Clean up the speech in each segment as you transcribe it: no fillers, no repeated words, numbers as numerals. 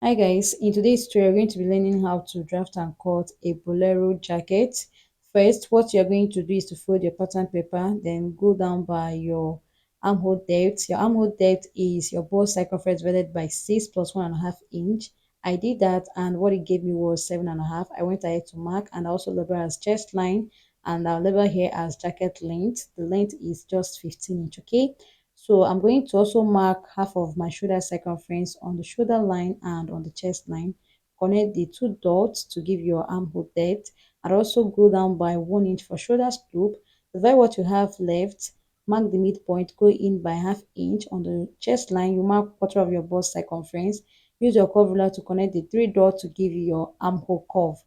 Hi guys, in today's tutorial we're going to be learning how to draft and cut a bolero jacket. First, what you're going to do is to fold your pattern paper, then go down by your armhole depth. Your armhole depth is your bust circumference divided by 6 plus 1.5 inch. I did that and what it gave me was 7.5. I went ahead to mark and I also label as chest line and I'll label here as jacket length. The length is just 15 inch, okay? So I'm going to also mark half of my shoulder circumference on the shoulder line and on the chest line. Connect the two dots to give your armhole depth and also go down by 1 inch for shoulder loop. Divide what you have left, mark the midpoint, go in by half inch. On the chest line, you mark quarter of your bust circumference. Use your curve ruler to connect the three dots to give you your armhole curve,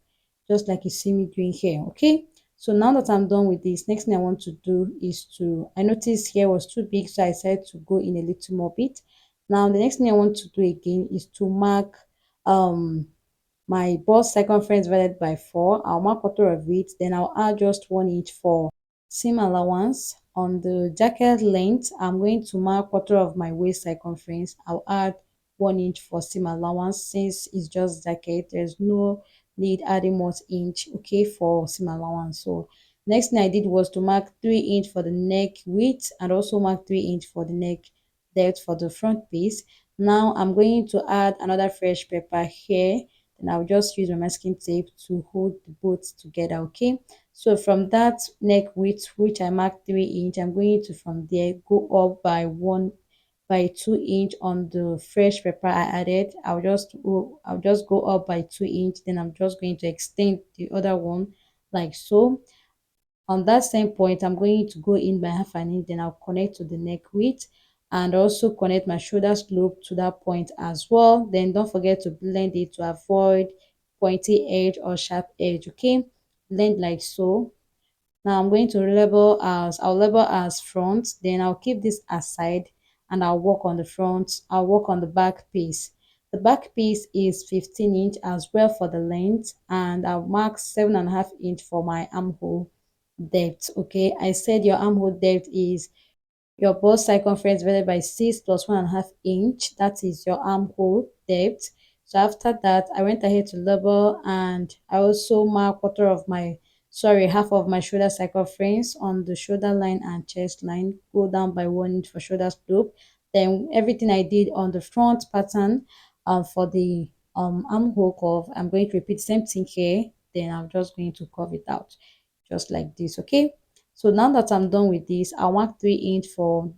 just like you see me doing here, okay? So now that I'm done with this, next thing I want to do is I noticed here was too big, so I decided to go in a little more bit. Now the next thing I want to do again is to mark um my bust circumference divided by 4. I'll mark quarter of it, then I'll add just 1 inch for seam allowance. On the jacket length, I'm going to mark quarter of my waist circumference. I'll add 1 inch for seam allowance since it's just jacket. There's no need adding more inch, okay, for seam allowance. So next thing I did was to mark 3 inch for the neck width and also mark 3 inch for the neck depth for the front piece. Now I'm going to add another fresh paper here, then I'll just use my masking tape to hold the both together, okay? So from that neck width which I marked 3 inch, I'm going to from there go up by 2 inch on the fresh paper I added. I'll just go up by 2 inch, then I'm just going to extend the other one like so. On that same point, I'm going to go in by half an inch, then I'll connect to the neck width and also connect my shoulder slope to that point as well. Then don't forget to blend it to avoid pointy edge or sharp edge, okay? Blend like so. Now I'm going to I'll label as front, then I'll keep this aside and I'll work on the front, I'll work on the back piece. The back piece is 15 inch as well for the length, and I'll mark 7.5 inch for my armhole depth, okay? I said your armhole depth is your bust circumference divided by 6 plus 1.5 inch. That is your armhole depth. So after that, I went ahead to level and I also mark half of my shoulder circumference on the shoulder line and chest line. Go down by 1 inch for shoulder slope. Then everything I did on the front pattern for the armhole curve, I'm going to repeat the same thing here. Then I'm just going to curve it out just like this, okay? So now that I'm done with this, I'll mark 3 inch for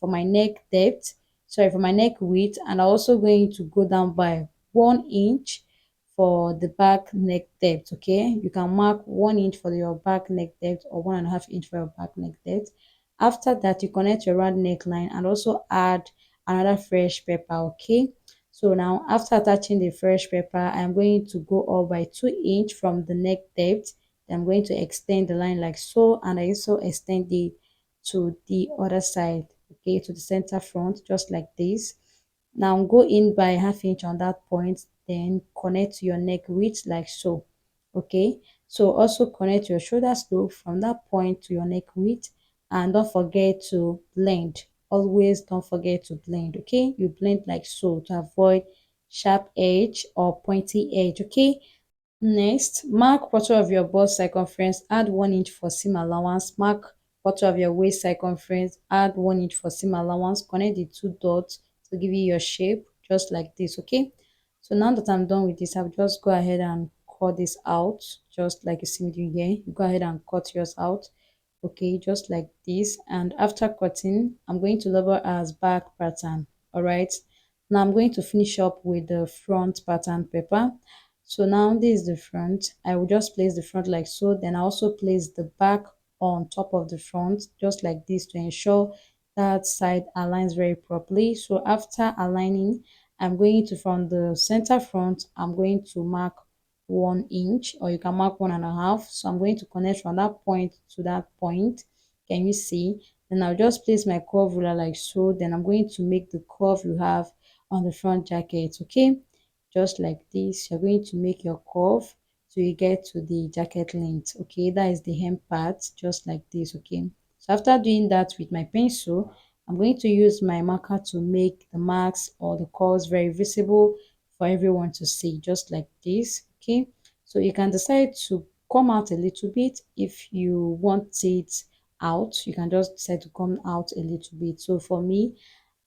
my neck depth, sorry, for my neck width, and I'm also going to go down by 1 inch for the back neck depth, okay? You can mark 1 inch for your back neck depth or 1.5 inch for your back neck depth. After that, you connect your round neckline and also add another fresh paper, okay? So now after attaching the fresh paper, I'm going to go up by 2 inch from the neck depth. I'm going to extend the line like so, and I also extend it to the other side, okay, to the center front, just like this. Now go in by half inch on that point, then connect to your neck width like so, okay? So also connect your shoulder slope from that point to your neck width, and don't forget to blend. Always don't forget to blend, okay? You blend like so to avoid sharp edge or pointy edge, okay? Next, mark quarter of your bust circumference, add 1 inch for seam allowance. Mark quarter of your waist circumference, add 1 inch for seam allowance. Connect the two dots to give you your shape, just like this, okay? So now that I'm done with this, I'll just go ahead and cut this out, just like you see me doing here. You go ahead and cut yours out, okay, just like this. And after cutting, I'm going to label as back pattern, all right? Now I'm going to finish up with the front pattern paper. So now this is the front. I will just place the front like so, then I also place the back on top of the front just like this to ensure that side aligns very properly. So after aligning, I'm going to, from the center front, I'm going to mark 1 inch, or you can mark 1.5. So I'm going to connect from that point to that point. Can you see? Then I'll just place my curve ruler like so, then I'm going to make the curve you have on the front jacket, okay? Just like this, you're going to make your curve so you get to the jacket length, okay? That is the hem part, just like this, okay? So after doing that with my pencil, I'm going to use my marker to make the marks or the curves very visible for everyone to see, just like this. Okay, so you can decide to come out a little bit. If you want it out, you can just decide to come out a little bit. So for me,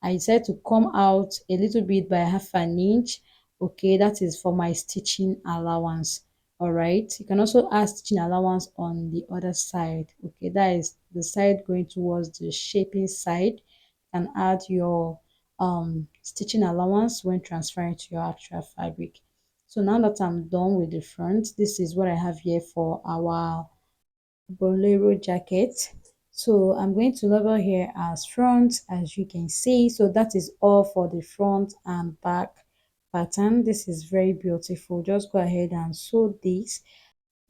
I decided to come out a little bit by half an inch. Okay, that is for my stitching allowance. All right, you can also add stitching allowance on the other side. Okay, that is the side going towards the shaping side. You can add your stitching allowance when transferring to your actual fabric. So now that I'm done with the front, this is what I have here for our Bolero jacket. So I'm going to label here as front, as you can see. So that is all for the front and back pattern. This is very beautiful. Just go ahead and sew this.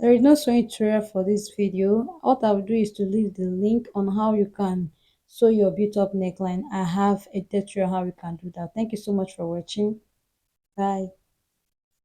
There is no sewing tutorial for this video. All I will do is to leave the link on how you can sew your built up neckline. I have a tutorial how you can do that. Thank you so much for watching. Bye.